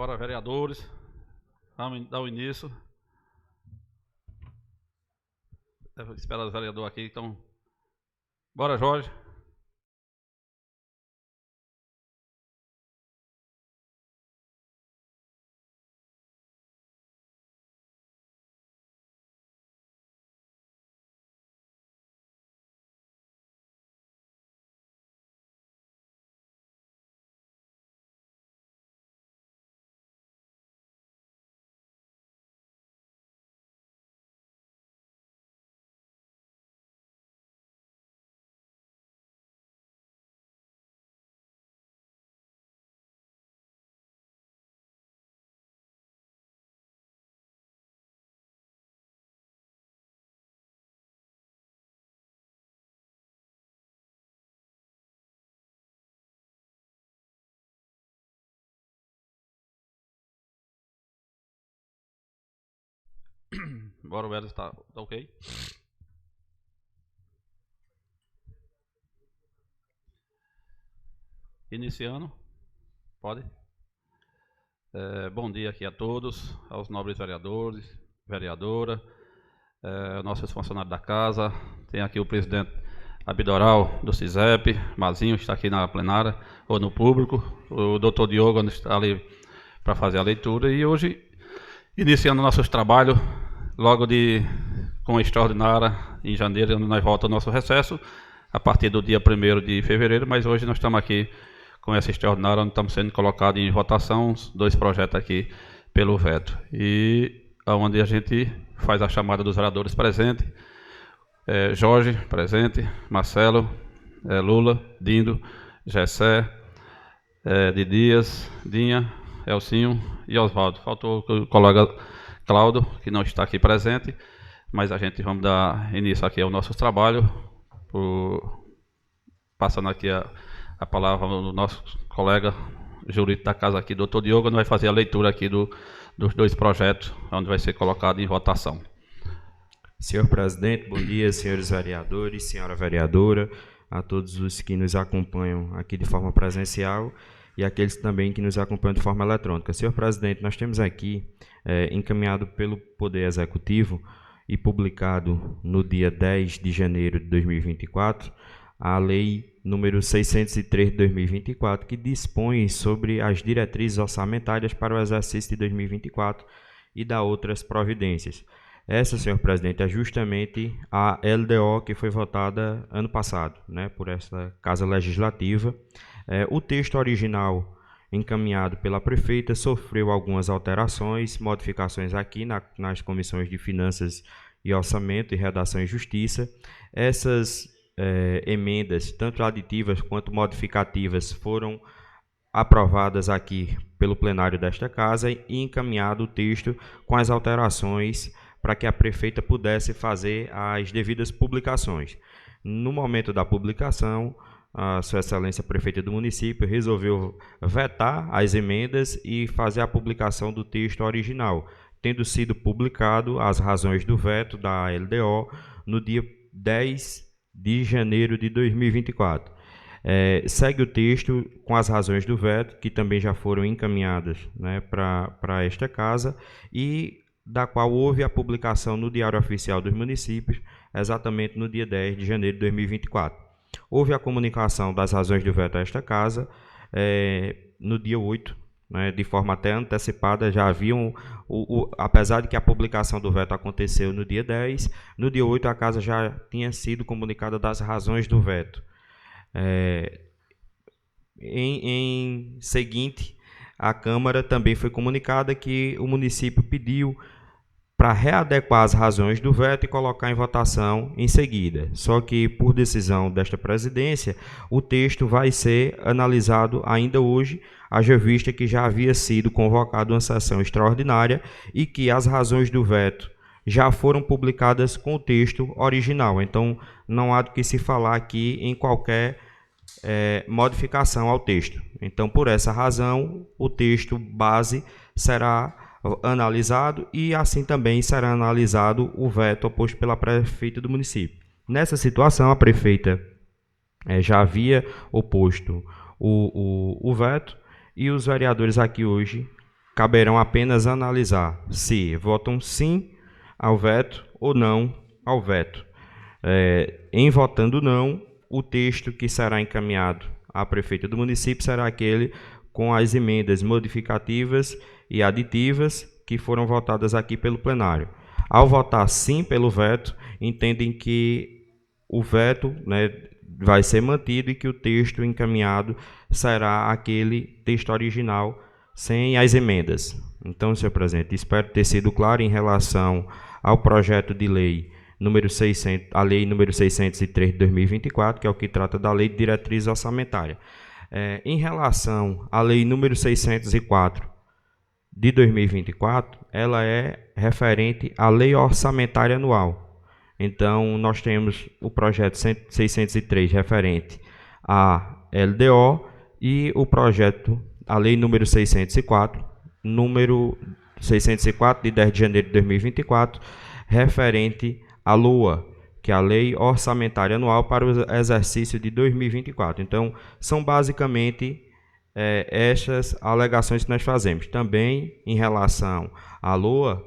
Bora, vereadores. Vamos dar o início. Deve esperar os vereadores aqui, então. Bora, Jorge. Bora, o Edson tá ok? Iniciando. Pode? Bom dia aqui a todos, aos nobres vereadores, vereadora, nossos funcionários da casa. Tem aqui o presidente Abidoral do CISEP, Mazinho, está aqui na plenária, ou no público. O doutor Diogo está ali para fazer a leitura. E hoje, iniciando nossos trabalhos, logo com a extraordinária, em janeiro, onde nós voltamos ao nosso recesso, a partir do dia 1º de fevereiro, mas hoje nós estamos aqui com essa extraordinária, onde estamos sendo colocados em votação 2 projetos aqui pelo veto. E onde a gente faz a chamada dos vereadores presentes. Jorge, presente, Marcelo, Lula, Dindo, Gessé, de Dias, Dinha, Elcinho e Oswaldo. Faltou o colega Cláudio, que não está aqui presente, mas a gente vamos dar início aqui ao nosso trabalho, passando aqui a palavra ao nosso colega jurídico da casa aqui, doutor Diogo, que vai fazer a leitura aqui dos 2 projetos, onde vai ser colocado em votação. Senhor presidente, bom dia, senhores vereadores, senhora vereadora, a todos os que nos acompanham aqui de forma presencial e aqueles também que nos acompanham de forma eletrônica. Senhor presidente, nós temos aqui, encaminhado pelo Poder Executivo e publicado no dia 10 de janeiro de 2024, a Lei número 603 de 2024, que dispõe sobre as diretrizes orçamentárias para o exercício de 2024 e dá outras providências. Essa, senhor presidente, é justamente a LDO que foi votada ano passado, por essa Casa Legislativa. O texto original encaminhado pela prefeita sofreu algumas alterações, modificações aqui nas comissões de Finanças e Orçamento e Redação e Justiça. Essas emendas, tanto aditivas quanto modificativas, foram aprovadas aqui pelo plenário desta casa e encaminhado o texto com as alterações para que a prefeita pudesse fazer as devidas publicações. No momento da publicação, a Sua Excelência Prefeita do município resolveu vetar as emendas e fazer a publicação do texto original, tendo sido publicado as razões do veto da LDO no dia 10 de janeiro de 2024. Segue o texto com as razões do veto, que também já foram encaminhadas para esta casa, e da qual houve a publicação no Diário Oficial dos Municípios, exatamente no dia 10 de janeiro de 2024. Houve a comunicação das razões do veto a esta casa no dia 8, de forma até antecipada. Já haviam, apesar de que a publicação do veto aconteceu no dia 10, no dia 8 a casa já tinha sido comunicada das razões do veto. Em seguinte, a Câmara também foi comunicada que o município pediu para readequar as razões do veto e colocar em votação em seguida. Só que, por decisão desta presidência, o texto vai ser analisado ainda hoje, haja vista que já havia sido convocada uma sessão extraordinária e que as razões do veto já foram publicadas com o texto original. Então, não há do que se falar aqui em qualquer modificação ao texto. Então, por essa razão, o texto base será analisado e assim também será analisado o veto oposto pela prefeita do município. Nessa situação, a prefeita já havia oposto o veto e os vereadores aqui hoje caberão apenas analisar se votam sim ao veto ou não ao veto. Em votando não, o texto que será encaminhado à prefeita do município será aquele com as emendas modificativas e aditivas que foram votadas aqui pelo plenário. Ao votar sim pelo veto, entendem que o veto, né, vai ser mantido e que o texto encaminhado será aquele texto original sem as emendas. Então, senhor presidente, espero ter sido claro em relação ao projeto de lei número 600, a lei número 603 de 2024, que é o que trata da lei de diretriz orçamentária. Em relação à lei número 604 de 2024, ela é referente à lei orçamentária anual. Então, nós temos o projeto 603 referente à LDO e o projeto, a lei número 604, de 10 de janeiro de 2024, referente à LOA, que é a Lei Orçamentária Anual para o exercício de 2024. Então, são basicamente estas alegações que nós fazemos. Também, em relação à LOA,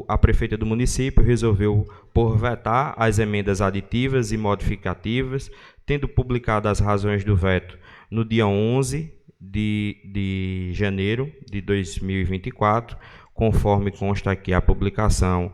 a prefeita do município resolveu por vetar as emendas aditivas e modificativas, tendo publicado as razões do veto no dia 11 de janeiro de 2024, conforme consta aqui a publicação,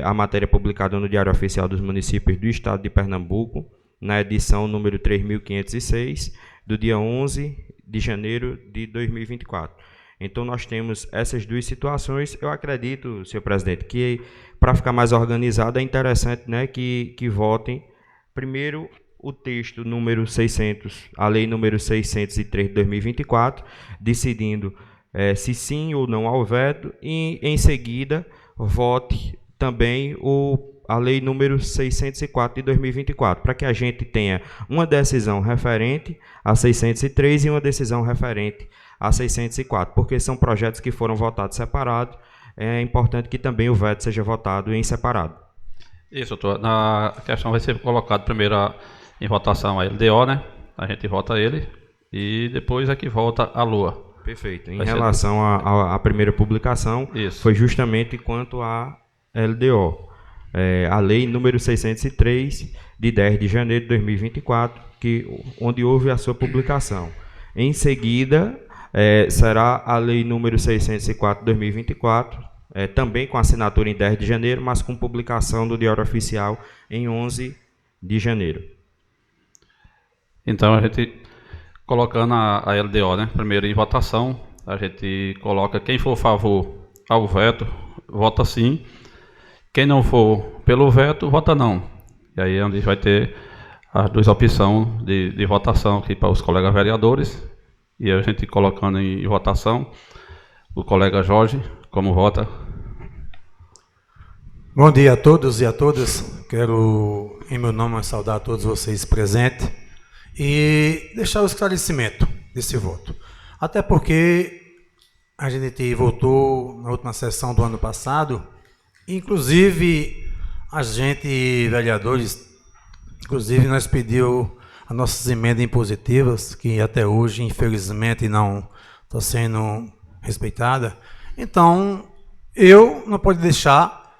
a matéria publicada no Diário Oficial dos Municípios do Estado de Pernambuco, na edição número 3.506, do dia 11 de janeiro de 2024. Então, nós temos essas duas situações. Eu acredito, senhor presidente, que para ficar mais organizado é interessante, né, que votem primeiro o texto número 600, a lei número 603 de 2024, decidindo se sim ou não ao veto, e em seguida vote também a lei número 604 de 2024, para que a gente tenha uma decisão referente a 603 e uma decisão referente a 604, porque são projetos que foram votados separados. É importante que também o veto seja votado em separado. Isso, doutor. A questão vai ser colocada primeiro em votação a LDO, né? A gente vota ele e depois é que volta a LOA. Perfeito. Em relação à primeira publicação, isso, foi justamente quanto à LDO. A lei número 603, de 10 de janeiro de 2024, onde houve a sua publicação. Em seguida, será a lei número 604 de 2024, também com assinatura em 10 de janeiro, mas com publicação do Diário Oficial em 11 de janeiro. Então, a gente, colocando a LDO, né, primeiro em votação, a gente coloca quem for a favor ao veto, vota sim. Quem não for pelo veto, vota não. E aí a gente vai ter as duas opções de votação aqui para os colegas vereadores. E a gente colocando em votação o colega Jorge, como vota. Bom dia a todos e a todas. Quero, em meu nome, saudar a todos vocês presentes e deixar o esclarecimento desse voto. Até porque a gente votou na última sessão do ano passado, inclusive a gente, vereadores, inclusive nós pedimos as nossas emendas impositivas, que até hoje, infelizmente, não está sendo respeitada. Então, eu não posso deixar,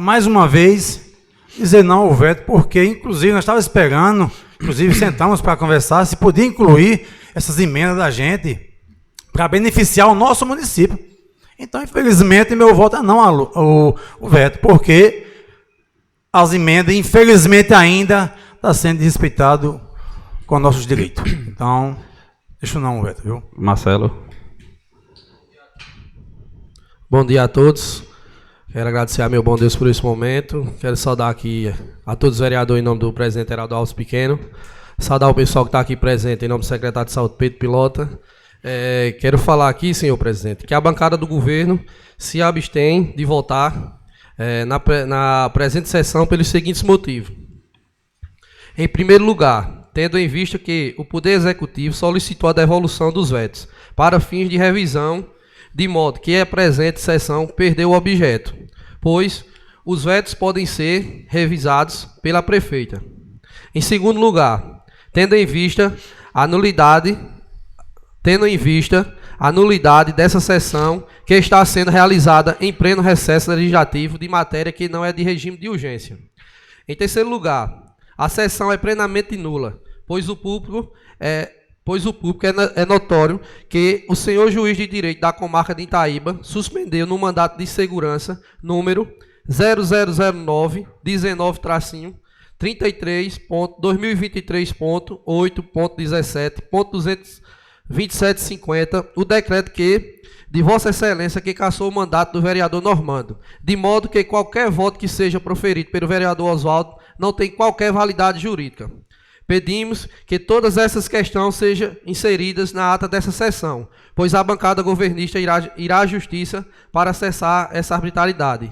mais uma vez, dizer não ao veto, porque, inclusive, nós estávamos esperando, inclusive sentamos para conversar, se podia incluir essas emendas da gente para beneficiar o nosso município. Então, infelizmente, meu voto é não ao veto, porque as emendas, infelizmente, ainda está sendo desrespeitado com nossos direitos. Então, deixa eu não o veto, viu? Marcelo. Bom dia a todos. Quero agradecer a meu bom Deus por esse momento. Quero saudar aqui a todos os vereadores em nome do presidente Heraldo Alves Pequeno. Saudar o pessoal que está aqui presente em nome do secretário de Saúde, Pedro Pilota. Quero falar aqui, senhor presidente, que a bancada do governo se abstém de votar na presente sessão pelos seguintes motivos. Em primeiro lugar, tendo em vista que o Poder Executivo solicitou a devolução dos vetos para fins de revisão, de modo que a presente sessão perdeu o objeto, pois os vetos podem ser revisados pela prefeita. Em segundo lugar, tendo em vista a nulidade dessa sessão que está sendo realizada em pleno recesso legislativo de matéria que não é de regime de urgência. Em terceiro lugar, a sessão é plenamente nula, pois o público é notório que o senhor juiz de direito da comarca de Itaíba suspendeu no mandato de segurança número 0009-19-33.2023.8.17.227.50 o decreto de Vossa Excelência que cassou o mandato do vereador Normando, de modo que qualquer voto que seja proferido pelo vereador Oswaldo não tem qualquer validade jurídica. Pedimos que todas essas questões sejam inseridas na ata dessa sessão, pois a bancada governista irá à justiça para acessar essa arbitrariedade.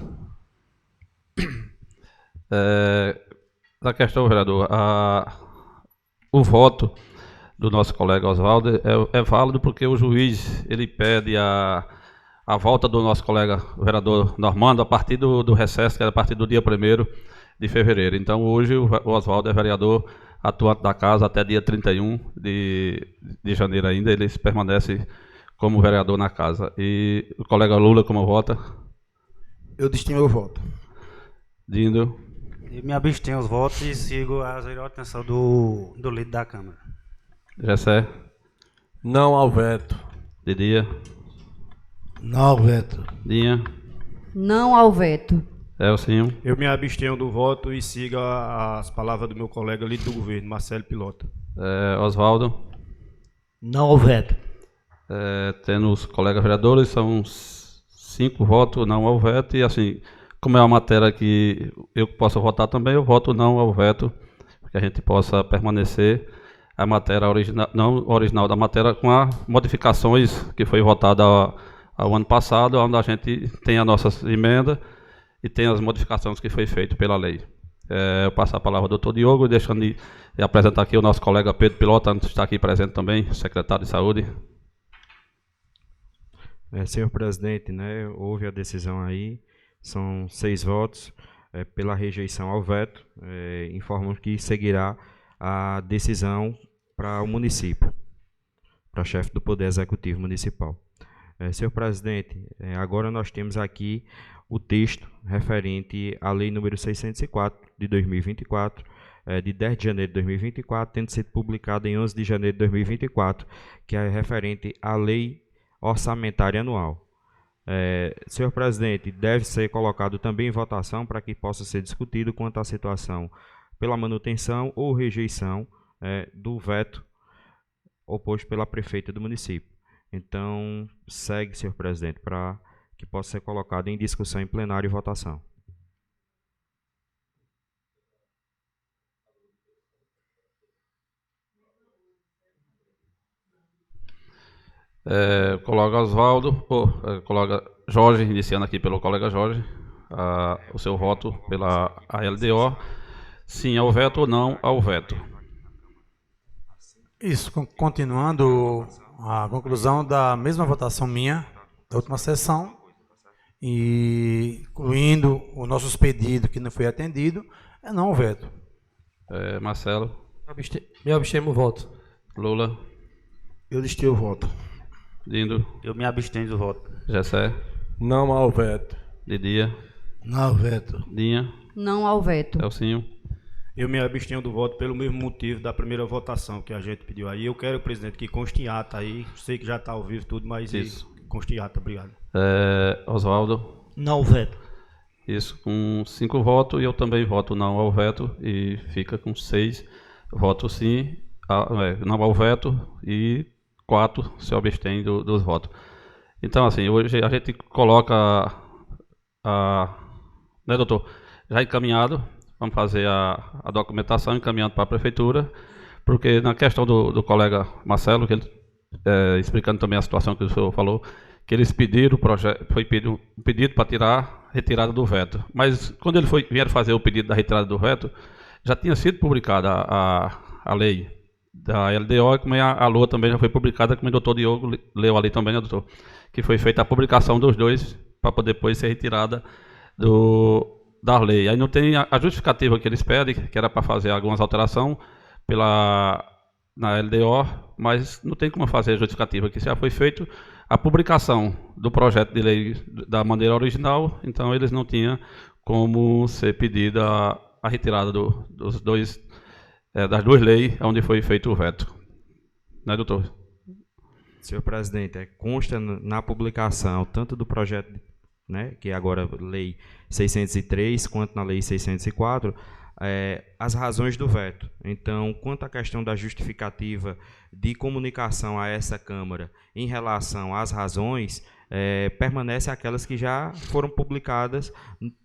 Na questão, vereador, o voto do nosso colega Oswaldo é válido porque o juiz ele pede a volta do nosso colega vereador Normando a partir do recesso, que é a partir do dia 1º de fevereiro. Então, hoje o Oswaldo é vereador atuante da casa até dia 31 de janeiro ainda, ele permanece como vereador na casa. E o colega Lula, como vota? Eu destino o voto. Dindo? Eu me abstenho os votos e sigo a zero atenção do líder da Câmara. Gessé? Não ao veto. Didia? Não ao veto. Dinha? Não ao veto. Elcinho? Eu me abstenho do voto e sigo as palavras do meu colega líder do governo, Marcelo Pilota. Oswaldo? Não ao veto. Tendo os colegas vereadores, são 5 votos não ao veto, e assim, como é uma matéria que eu posso votar também, eu voto não ao veto, para que a gente possa permanecer a matéria original da matéria com as modificações que foi votada ao ano passado, onde a gente tem a nossa emenda e tem as modificações que foi feito pela lei. Eu passo a palavra ao doutor Diogo, deixando de apresentar aqui o nosso colega Pedro Pilota, que está aqui presente também, secretário de Saúde. Senhor presidente, né, houve a decisão aí, são 6 votos pela rejeição ao veto, informam que seguirá a decisão para o município, para chefe do Poder Executivo Municipal. Senhor presidente, agora nós temos aqui o texto referente à Lei número 604 de 2024, de 10 de janeiro de 2024, tendo sido publicada em 11 de janeiro de 2024, que é referente à Lei Orçamentária Anual. Senhor presidente, deve ser colocado também em votação para que possa ser discutido quanto à situação pela manutenção ou rejeição do veto oposto pela prefeita do município. Então, segue, senhor presidente, para que possa ser colocado em discussão em plenário e votação. Colega Oswaldo, colega Jorge, iniciando aqui pelo colega Jorge, o seu voto pela ALDO, sim ao veto ou não ao veto. Isso, continuando a conclusão da mesma votação minha, da última sessão, e incluindo os nossos pedidos que não foi atendido, é não ao veto. Marcelo? Me abstenho no voto. Lula? Eu destino o voto. Dindo? Eu me abstenho do voto. Gessé? Não ao veto. Didia? Não ao veto. Dinha? Não ao veto. Elcinho? Eu me abstenho do voto pelo mesmo motivo da primeira votação que a gente pediu aí. Eu quero, presidente, que conste em ata aí. Sei que já está ao vivo tudo, mas conste em ata. Obrigado. Oswaldo? Não ao veto. Isso, com 5 votos, e eu também voto não ao veto, e fica com 6 votos sim, não ao veto, e 4 se abstém dos votos. Então, assim, hoje a gente coloca, né, doutor, já encaminhado, vamos fazer a documentação encaminhando para a prefeitura, porque na questão do colega Marcelo, que ele, explicando também a situação que o senhor falou, que eles pediram, foi pedido um pedido para tirar a retirada do veto. Mas quando ele vieram fazer o pedido da retirada do veto, já tinha sido publicada a lei da LDO, e como a LOA também já foi publicada, como o doutor Diogo leu ali também, né, doutor? Que foi feita a publicação dos dois, para poder depois ser retirada da lei. Aí não tem a justificativa que eles pedem, que era para fazer algumas alterações na LDO, mas não tem como fazer justificativa, que já foi feito a publicação do projeto de lei da maneira original, então eles não tinham como ser pedida a retirada das duas leis onde foi feito o veto. Né, doutor? Senhor presidente, consta na publicação tanto do projeto, né, que é agora lei 603, quanto na lei 604, as razões do veto. Então, quanto à questão da justificativa de comunicação a essa Câmara em relação às razões, permanecem aquelas que já foram publicadas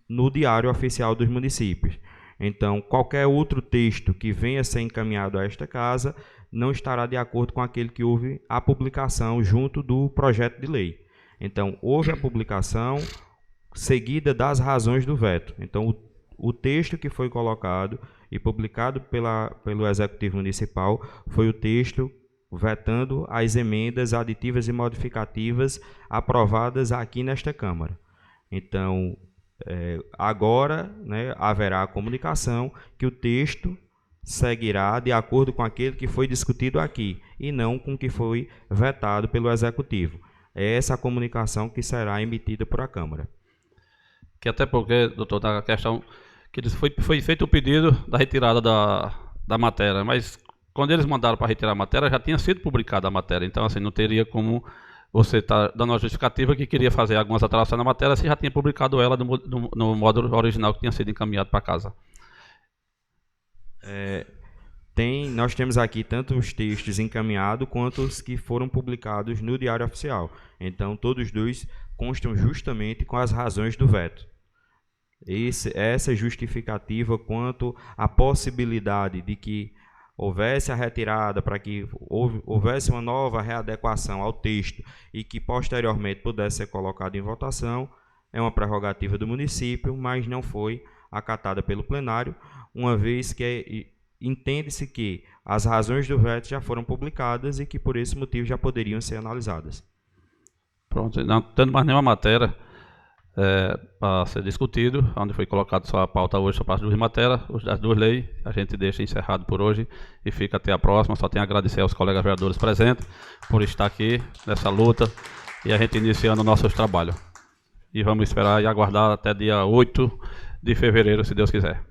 no Diário Oficial dos Municípios. Então, qualquer outro texto que venha a ser encaminhado a esta casa não estará de acordo com aquele que houve a publicação junto do projeto de lei. Então, houve a publicação seguida das razões do veto. Então, o texto que foi colocado e publicado pelo Executivo Municipal foi o texto vetando as emendas aditivas e modificativas aprovadas aqui nesta Câmara. Então, agora, né, haverá a comunicação que o texto seguirá de acordo com aquele que foi discutido aqui e não com o que foi vetado pelo Executivo. É essa a comunicação que será emitida por a Câmara. Que até porque, doutor, da questão que foi feito o pedido da retirada da matéria, mas quando eles mandaram para retirar a matéria, já tinha sido publicada a matéria, então assim, não teria como você estar dando uma justificativa que queria fazer algumas alterações na matéria, se já tinha publicado ela no modo original que tinha sido encaminhado para casa. Nós temos aqui tanto os textos encaminhados quanto os que foram publicados no Diário Oficial. Então, todos dois constam justamente com as razões do veto. Essa justificativa quanto à possibilidade de que houvesse a retirada, para que houvesse uma nova readequação ao texto e que posteriormente pudesse ser colocado em votação, é uma prerrogativa do município, mas não foi acatada pelo plenário, uma vez que entende-se que as razões do veto já foram publicadas e que por esse motivo já poderiam ser analisadas. Pronto, não tendo mais nenhuma matéria para ser discutido, onde foi colocado só a pauta hoje, só para as duas matérias, as duas leis, a gente deixa encerrado por hoje e fica até a próxima. Só tenho a agradecer aos colegas vereadores presentes por estar aqui nessa luta e a gente iniciando o nosso trabalho. E vamos esperar e aguardar até dia 8 de fevereiro, se Deus quiser.